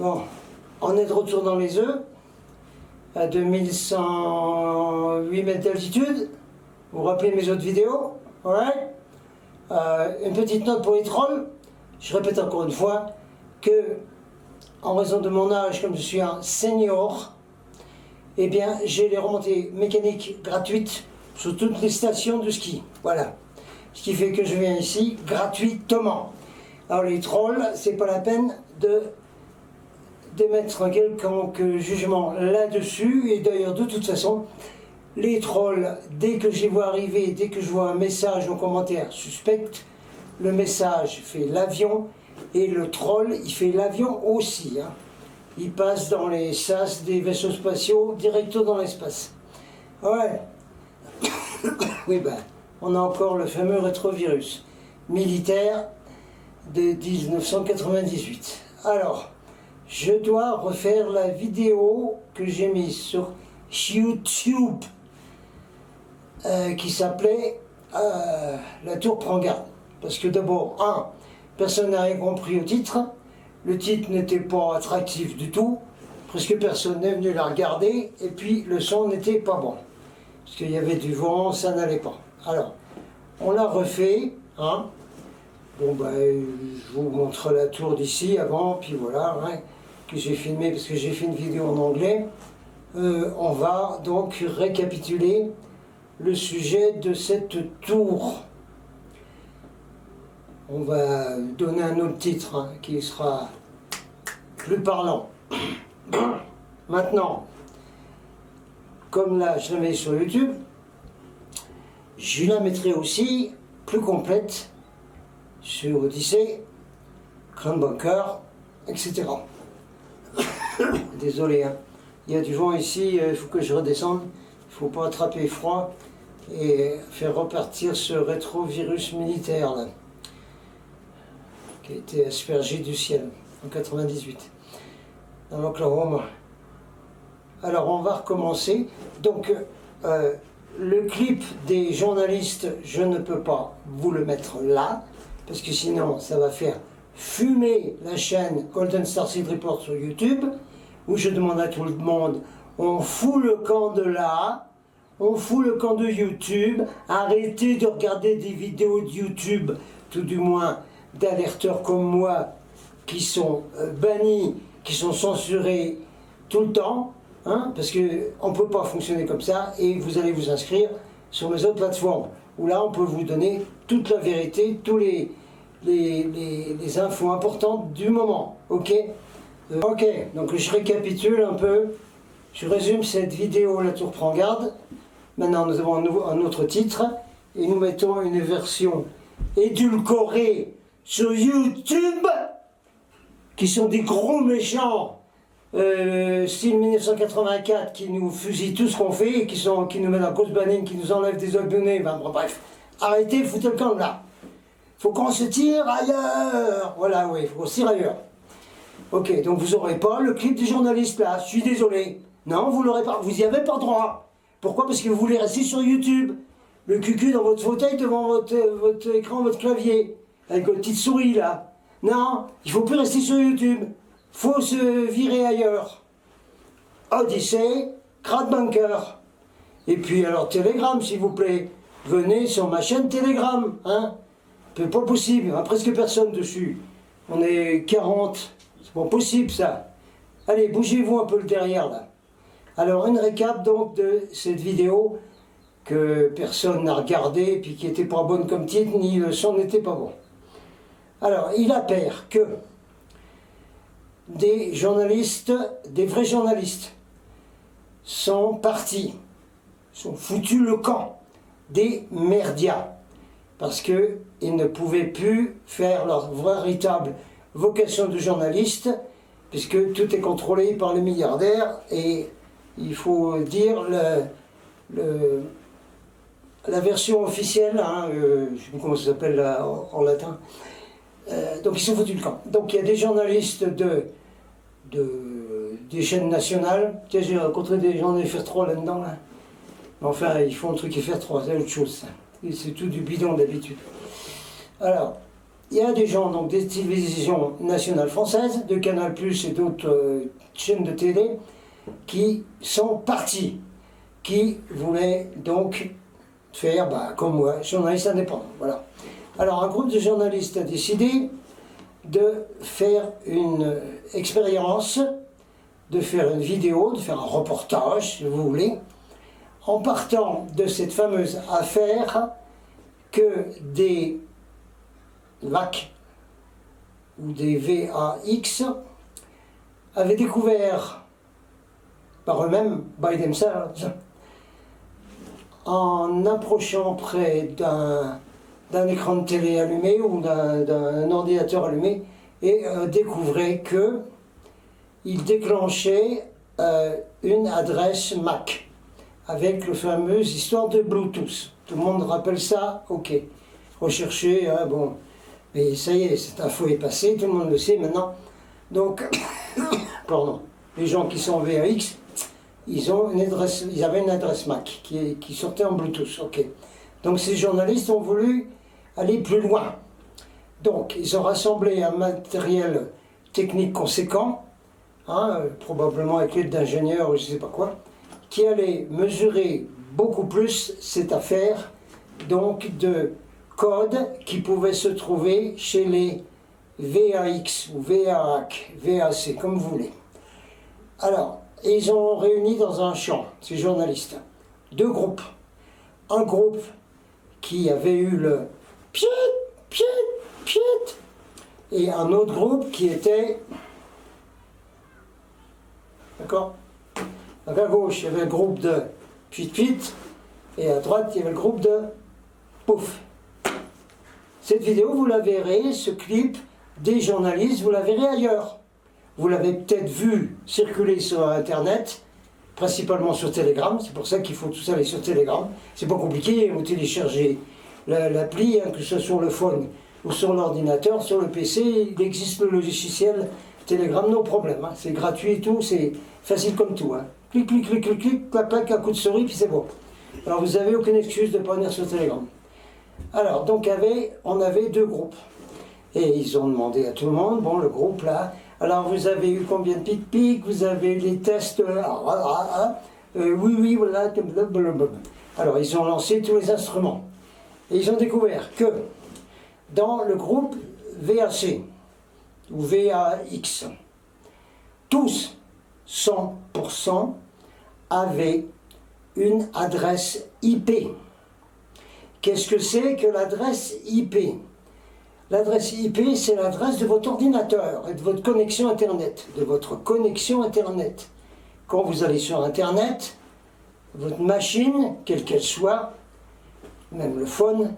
Bon, on est de retour dans les œufs, à 2108 mètres d'altitude. Vous vous rappelez mes autres vidéos? Ouais. Une petite note pour les trolls. Je répète encore une fois que, en raison de mon âge, comme je suis un senior, eh bien, j'ai les remontées mécaniques gratuites sur toutes les stations de ski. Voilà. Ce qui fait que je viens ici gratuitement. Alors les trolls, c'est pas la peine d'émettre un quelconque jugement là-dessus. Et d'ailleurs, de toute façon, les trolls, dès que je les vois arriver, dès que je vois un message ou un commentaire suspect, le message fait l'avion et le troll, il fait l'avion aussi. Hein. Il passe dans les sas des vaisseaux spatiaux, directement dans l'espace. Ouais. Oui, ben, on a encore le fameux rétrovirus militaire de 1998. Alors, je dois refaire la vidéo que j'ai mise sur YouTube qui s'appelait La Tour prend garde. Parce que d'abord, personne n'a rien compris au titre. Le titre n'était pas attractif du tout. Presque personne n'est venu la regarder. Et puis le son n'était pas bon. Parce qu'il y avait du vent, ça n'allait pas. Alors, on l'a refait. Hein. Bon, ben, je vous montre la tour d'ici avant. Puis voilà, hein, que j'ai filmé parce que j'ai fait une vidéo en anglais. On va donc récapituler le sujet de cette tour. On va donner un autre titre hein, qui sera plus parlant. Maintenant, comme là je la mets sur YouTube, je la mettrai aussi plus complète sur Odyssée, Grand Bunker, etc. Désolé, hein. Il y a du vent ici, il faut que je redescende, il ne faut pas attraper froid et faire repartir ce rétrovirus militaire là, qui a été aspergé du ciel en 98 dans l'Oklahoma. Alors on va recommencer. Donc le clip des journalistes, je ne peux pas vous le mettre là, parce que sinon ça va faire fumer la chaîne Golden Starseed Report sur YouTube, où je demande à tout le monde, on fout le camp de là, on fout le camp de YouTube, arrêtez de regarder des vidéos de YouTube, tout du moins d'alerteurs comme moi, qui sont bannis, qui sont censurés tout le temps, hein, parce qu'on ne peut pas fonctionner comme ça, et vous allez vous inscrire sur mes autres plateformes, où là on peut vous donner toute la vérité, tous les infos importantes du moment, ok? Ok, donc je récapitule un peu, je résume cette vidéo, La Tour prend garde. Maintenant nous avons un autre titre, et nous mettons une version édulcorée sur YouTube, qui sont des gros méchants, style 1984, qui nous fusillent tout ce qu'on fait, et qui nous mettent en cause banning, qui nous enlèvent des abonnés, ben, bref, arrêtez, foutez le camp de là. Faut qu'on se tire ailleurs. Voilà, oui, il faut qu'on se tire ailleurs. Ok, donc vous n'aurez pas le clip du journaliste là, je suis désolé. Non, vous l'aurez pas, vous n'y avez pas droit. Pourquoi? Parce que vous voulez rester sur YouTube. Le cucu dans votre fauteuil devant votre écran, votre clavier, avec votre petite souris là. Non, il ne faut plus rester sur YouTube. Faut se virer ailleurs. Odyssée, Grand Bunker. Et puis alors Telegram, s'il vous plaît. Venez sur ma chaîne Telegram, hein. C'est pas possible, il n'y a presque personne dessus. On est 40, c'est pas possible ça. Allez, bougez-vous un peu le derrière là. Alors une récap donc de cette vidéo que personne n'a regardé, puis qui n'était pas bonne comme titre, ni le son n'était pas bon. Alors, il appert que des journalistes, des vrais journalistes, sont partis, sont foutus le camp des merdias, parce qu'ils ne pouvaient plus faire leur véritable vocation de journaliste, puisque tout est contrôlé par les milliardaires, et il faut dire la version officielle, hein, je ne sais plus comment ça s'appelle en latin, donc ils sont foutus le camp. Donc il y a des journalistes des chaînes nationales. Tiens, j'ai rencontré des gens de FR3 là-dedans, là. Mais enfin, ils font un truc FR3, c'est autre chose, ça. Et c'est tout du bidon d'habitude. Alors, il y a des gens donc, des télévisions nationales françaises, de Canal+, et d'autres chaînes de télé, qui sont partis, qui voulaient donc faire, comme moi, journaliste indépendant. Voilà. Alors un groupe de journalistes a décidé de faire une expérience, de faire une vidéo, de faire un reportage, si vous voulez, en partant de cette fameuse affaire que des VAC ou des VAX avaient découvert par eux-mêmes, by themselves, en approchant près d'un écran de télé allumé ou d'un ordinateur allumé et découvraient qu'ils déclenchaient une adresse MAC avec le fameux histoire de Bluetooth. Tout le monde rappelle ça? Ok. Recherchez, hein, bon. Mais ça y est, cette info est passée, tout le monde le sait maintenant. Donc, pardon, les gens qui sont VAX, ils avaient une adresse MAC qui sortait en Bluetooth. Ok. Donc ces journalistes ont voulu aller plus loin. Donc ils ont rassemblé un matériel technique conséquent, hein, probablement avec l'aide d'ingénieurs ou je ne sais pas quoi, qui allait mesurer beaucoup plus cette affaire donc de codes qui pouvaient se trouver chez les VAX ou VAC, VAC, comme vous voulez. Alors, ils ont réuni dans un champ, ces journalistes, deux groupes. Un groupe qui avait eu le piet, piet, piet, et un autre groupe qui était, d'accord? Donc à gauche, il y avait le groupe de piet, piet, et à droite, il y avait le groupe de pouf. Cette vidéo, vous la verrez, ce clip des journalistes, vous la verrez ailleurs. Vous l'avez peut-être vu circuler sur Internet, principalement sur Telegram, c'est pour ça qu'il faut tous aller sur Telegram. C'est pas compliqué, vous téléchargez l'appli, hein, que ce soit sur le phone ou sur l'ordinateur, sur le PC, il existe le logiciel Telegram, no problème. Hein. C'est gratuit et tout, c'est facile comme tout. Hein. Clic, clic, clic, clic, clic, clac, clac, un coup de souris, puis c'est bon. Alors vous n'avez aucune excuse de ne pas venir sur Telegram. Alors, donc on avait deux groupes. Et ils ont demandé à tout le monde, bon, le groupe là, alors vous avez eu combien de pic-pic, vous avez les tests, oui, voilà, blablabla. Alors ils ont lancé tous les instruments. Et ils ont découvert que dans le groupe VAC, ou VAX, tous, 100%, avaient une adresse IP. Qu'est-ce que c'est que l'adresse IP? L'adresse IP, c'est l'adresse de votre ordinateur et de votre connexion Internet. De votre connexion Internet. Quand vous allez sur Internet, votre machine, quelle qu'elle soit, même le phone,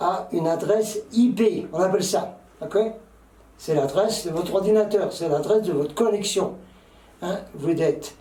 a une adresse IP. On appelle ça. Okay? C'est l'adresse de votre ordinateur, c'est l'adresse de votre connexion. Hein? Vous êtes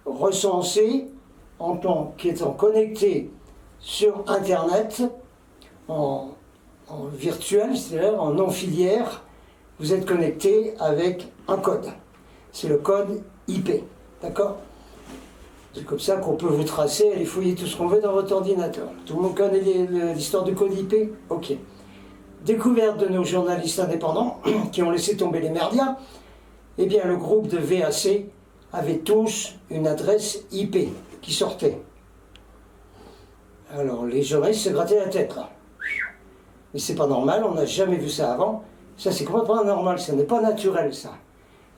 recensé en tant qu'étant connecté sur Internet en virtuel, c'est-à-dire en non-filière, vous êtes connecté avec un code. C'est le code IP. D'accord? C'est comme ça qu'on peut vous tracer, aller fouiller tout ce qu'on veut dans votre ordinateur. Tout le monde connaît l'histoire du code IP? Ok. Découverte de nos journalistes indépendants qui ont laissé tomber les merdias, eh bien le groupe de VAC avait tous une adresse IP qui sortait. Alors les journalistes se grattaient la tête là. Mais c'est pas normal, on n'a jamais vu ça avant. Ça c'est complètement anormal, ça n'est pas naturel ça.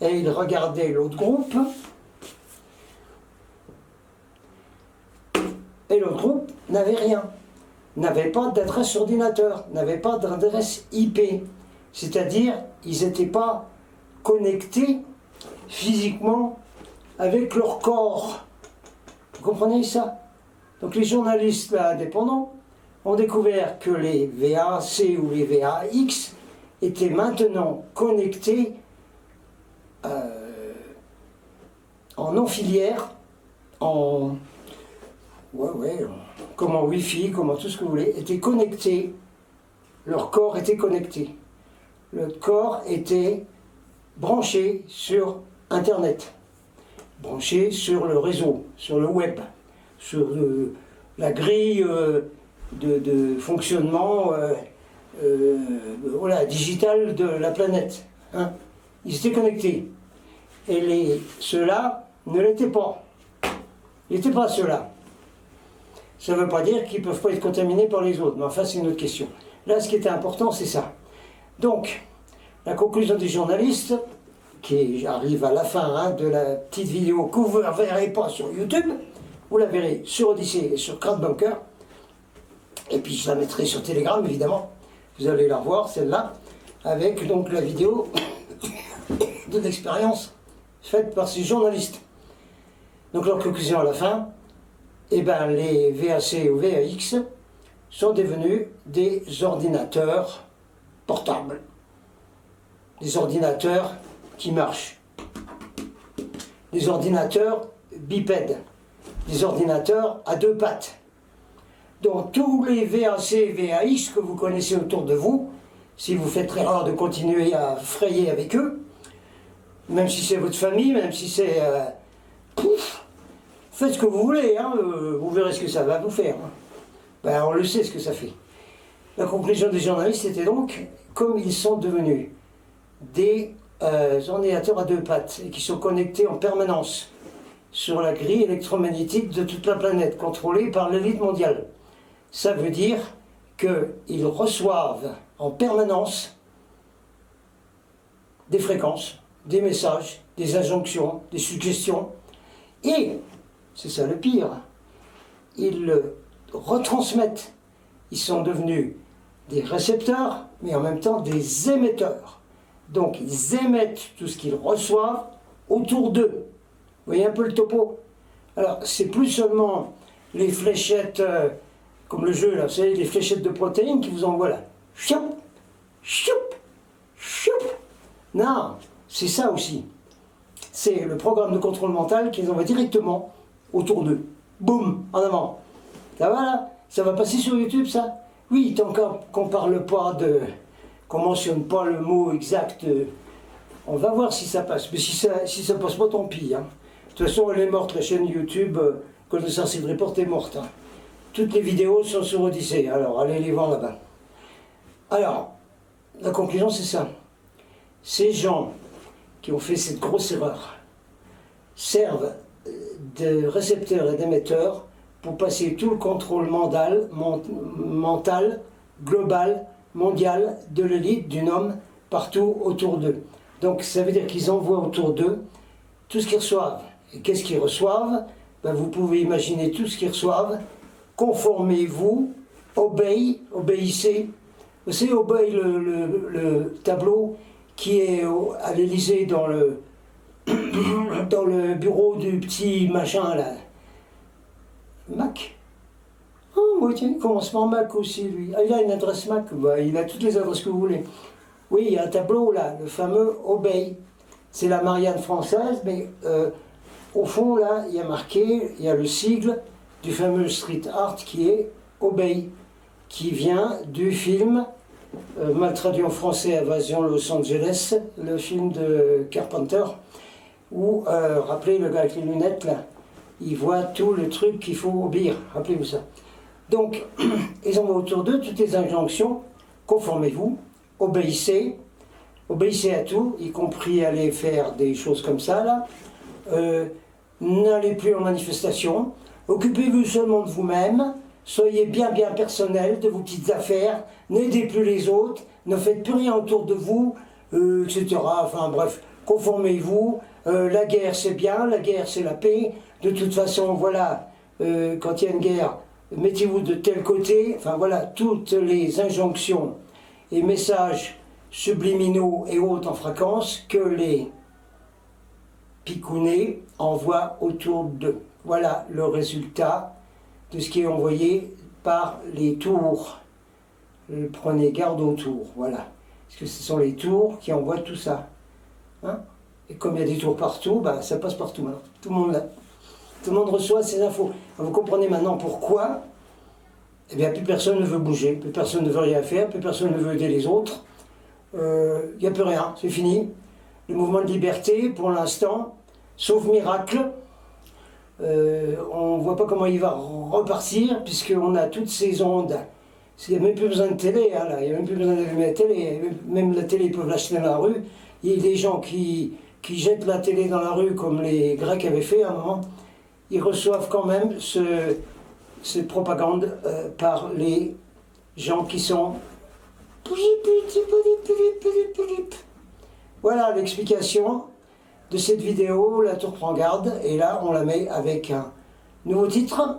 Et ils regardaient l'autre groupe. Et l'autre groupe n'avait rien. N'avait pas d'adresse ordinateur, n'avait pas d'adresse IP. C'est-à-dire, ils n'étaient pas connectés physiquement avec leur corps. Vous comprenez ça? Donc les journalistes là, indépendants ont découvert que les VAC ou les VAX étaient maintenant connectés en non-filière, comme en Wi-Fi, comme en tout ce que vous voulez, étaient connectés, leur corps était connecté. Le corps était branché sur Internet, branché sur le réseau, sur le web, sur la grille de fonctionnement voilà, digital de la planète. Hein. Ils étaient connectés. Et ceux-là ne l'étaient pas. Ils n'étaient pas ceux-là. Ça ne veut pas dire qu'ils ne peuvent pas être contaminés par les autres, mais enfin c'est une autre question. Là, ce qui était important, c'est ça. Donc, la conclusion des journalistes, qui arrive à la fin hein, de la petite vidéo que vous ne verrez pas sur YouTube, vous la verrez sur Odyssée et sur CrowdBunker, et puis je la mettrai sur Telegram, évidemment. Vous allez la revoir, celle-là, avec donc la vidéo de l'expérience faite par ces journalistes. Donc leur conclusion à la fin, eh ben, les VAC ou VAX sont devenus des ordinateurs portables. Des ordinateurs qui marchent. Des ordinateurs bipèdes. Des ordinateurs à deux pattes. Donc tous les VAC et VAX que vous connaissez autour de vous, si vous faites l'erreur de continuer à frayer avec eux, même si c'est votre famille, même si c'est... faites ce que vous voulez, hein, vous verrez ce que ça va vous faire. Hein. Ben, on le sait ce que ça fait. La conclusion des journalistes était donc, comme ils sont devenus des ordinateurs à deux pattes, et qui sont connectés en permanence sur la grille électromagnétique de toute la planète, contrôlée par l'élite mondiale. Ça veut dire qu'ils reçoivent en permanence des fréquences, des messages, des injonctions, des suggestions, et, c'est ça le pire, ils le retransmettent. Ils sont devenus des récepteurs, mais en même temps des émetteurs. Donc ils émettent tout ce qu'ils reçoivent autour d'eux. Vous voyez un peu le topo? Alors, c'est plus seulement les fléchettes, comme le jeu là, vous savez, les fléchettes de protéines qui vous envoient là. Choup, choup, choup. Non, c'est ça aussi. C'est le programme de contrôle mental qui les envoie directement autour d'eux. Boum, en avant. Ça va là? Ça va passer sur YouTube ça? Oui, tant qu'on parle pas de... qu'on mentionne pas le mot exact, on va voir si ça passe. Mais si ça passe pas, tant pis. Hein. De toute façon, elle est morte, la chaîne YouTube, Connaissance et Report est morte. Hein. Toutes les vidéos sont sur Odyssée, alors allez les voir là-bas. Alors, la conclusion c'est ça. Ces gens qui ont fait cette grosse erreur servent de récepteurs et d'émetteurs pour passer tout le contrôle mental, global, mondial, de l'élite, du homme, partout autour d'eux. Donc ça veut dire qu'ils envoient autour d'eux tout ce qu'ils reçoivent. Et qu'est-ce qu'ils reçoivent? Ben, vous pouvez imaginer tout ce qu'ils reçoivent. Conformez-vous, obéissez. Vous savez, obey le tableau qui est à l'Élysée dans le bureau du petit machin là. Mac. Oh, oui, tiens, il commence par Mac aussi, lui. Ah, il a une adresse Mac, bah, il a toutes les adresses que vous voulez. Oui, il y a un tableau là, le fameux Obey. C'est la Marianne française, mais au fond là, il y a marqué, il y a le sigle du fameux street art qui est Obey, qui vient du film, mal traduit en français, Invasion Los Angeles, le film de Carpenter, où, rappelez le gars avec les lunettes là, il voit tout le truc qu'il faut obéir, rappelez-vous ça. Donc, ils envoient autour d'eux toutes les injonctions, conformez-vous, obéissez à tout, y compris aller faire des choses comme ça, là. N'allez plus en manifestation, occupez-vous seulement de vous-même, soyez bien personnel de vos petites affaires, n'aidez plus les autres, ne faites plus rien autour de vous, etc. Enfin bref, conformez-vous, la guerre c'est bien, la guerre c'est la paix, de toute façon, voilà, quand il y a une guerre, mettez-vous de tel côté, enfin voilà, toutes les injonctions et messages subliminaux et autres en fréquence que les picounets envoient autour d'eux. Voilà le résultat de ce qui est envoyé par les tours. Prenez garde aux tours, voilà. Parce que ce sont les tours qui envoient tout ça. Hein? Et comme il y a des tours partout, bah, ça passe partout. Hein. Tout le monde reçoit ces infos. Vous comprenez maintenant pourquoi eh bien, plus personne ne veut bouger, plus personne ne veut rien faire, plus personne ne veut aider les autres. Il n'y a plus rien, c'est fini. Le mouvement de liberté, pour l'instant, sauf miracle, on ne voit pas comment il va repartir, puisqu'on a toutes ces ondes Il n'y a même plus besoin de télé, hein, là. Il n'y a même plus besoin d'allumer la télé. Même la télé, ils peuvent l'acheter dans la rue. Il y a des gens qui jettent la télé dans la rue, comme les Grecs avaient fait à un moment. Ils reçoivent quand même cette propagande par les gens qui sont... Voilà l'explication de cette vidéo, La Tour prend garde. Et là, on la met avec un nouveau titre.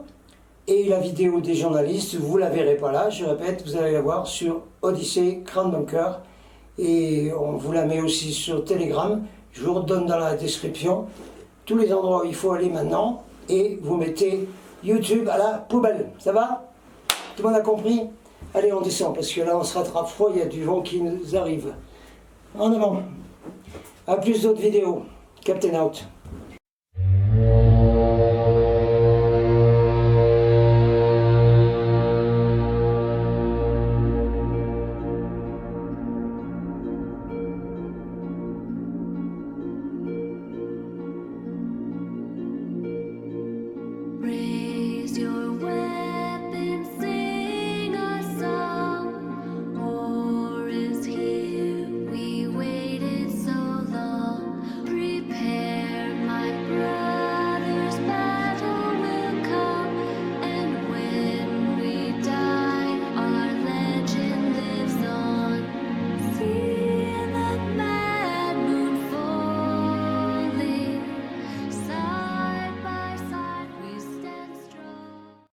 Et la vidéo des journalistes, vous ne la verrez pas là, je répète, vous allez la voir sur Odyssée Grand Bunker. Et on vous la met aussi sur Telegram. Je vous redonne dans la description tous les endroits où il faut aller maintenant. Et vous mettez YouTube à la poubelle. Ça va? Tout le monde a compris? Allez, on descend, parce que là, on se rattrape froid, il y a du vent qui nous arrive. En avant. À plus d'autres vidéos. Captain out.